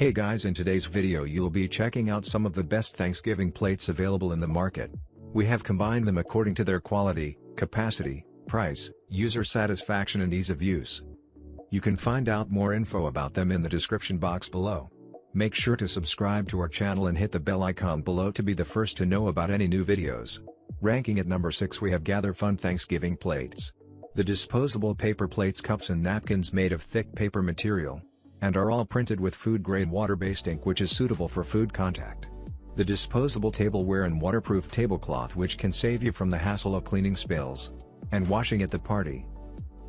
Hey guys, in today's video you'll be checking out some of the best Thanksgiving plates available in the market. We have combined them according to their quality, capacity, price, user satisfaction and ease of use. You can find out more info about them in the description box below. Make sure to subscribe to our channel and hit the bell icon below to be the first to know about any new videos. Ranking at number 6 we have GatherFun Thanksgiving Plates. The disposable paper plates, cups and napkins made of thick paper material, and are all printed with food-grade water-based ink which is suitable for food contact. The disposable tableware and waterproof tablecloth which can save you from the hassle of cleaning spills and washing at the party.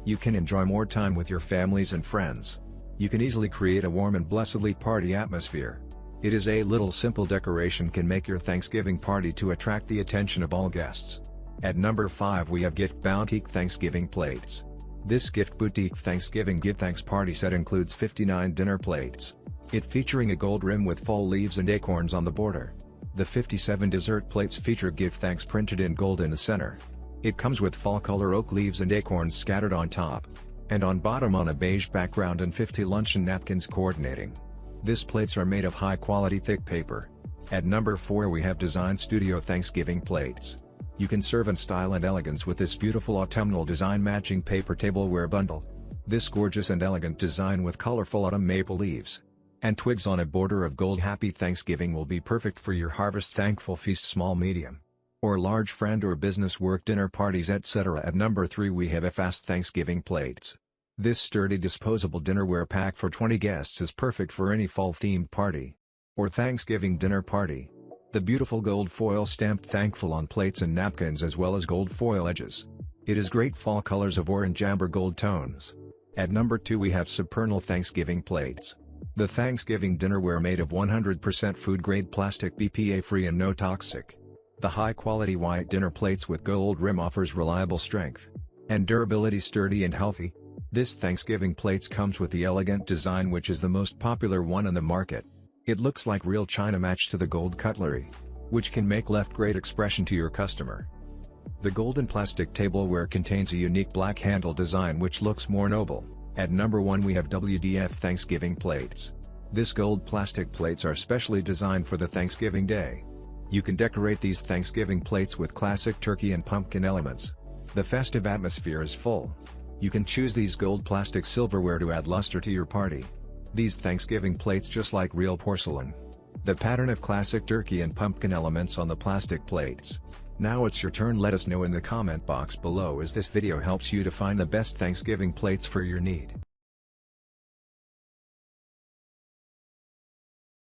You can enjoy more time with your families and friends. You can easily create a warm and blessedly party atmosphere. It is a little simple decoration can make your Thanksgiving party to attract the attention of all guests. At number 5 we have Gift Boutique Thanksgiving Plates. This Gift Boutique Thanksgiving Give Thanks party set includes 59 dinner plates. It featuring a gold rim with fall leaves and acorns on the border. The 57 dessert plates feature Give Thanks printed in gold in the center. It comes with fall color oak leaves and acorns scattered on top and on bottom on a beige background and 50 luncheon napkins coordinating. These plates are made of high quality thick paper. At number 4 we have Design Studio Thanksgiving Plates. You can serve in style and elegance with this beautiful autumnal design matching paper tableware bundle. This gorgeous and elegant design with colorful autumn maple leaves and twigs on a border of gold. Happy Thanksgiving will be perfect for your harvest thankful feast, small, medium, or large friend or business work dinner parties, etc. At number 3 we have Fast Thanksgiving Plates. This sturdy disposable dinnerware pack for 20 guests is perfect for any fall-themed party or Thanksgiving dinner party. The beautiful gold foil stamped thankful on plates and napkins as well as gold foil edges. It is great fall colors of orange amber gold tones. At number 2 we have Supernal Thanksgiving Plates. The Thanksgiving dinnerware made of 100% food-grade plastic, BPA-free and no toxic. The high-quality white dinner plates with gold rim offers reliable strength and durability, sturdy and healthy. This Thanksgiving plates comes with the elegant design which is the most popular one in the market. It looks like real china matched to the gold cutlery, which can make left great expression to your customer. The golden plastic tableware contains a unique black handle design which looks more noble. At number 1 we have WFD Thanksgiving Plates. This gold plastic plates are specially designed for the Thanksgiving day. You can decorate these Thanksgiving plates with classic turkey and pumpkin elements. The festive atmosphere is full. You can choose these gold plastic silverware to add luster to your party. These Thanksgiving plates just like real porcelain. The pattern of classic turkey and pumpkin elements on the plastic plates. Now it's your turn. Let us know in the comment box below as this video helps you to find the best Thanksgiving plates for your need.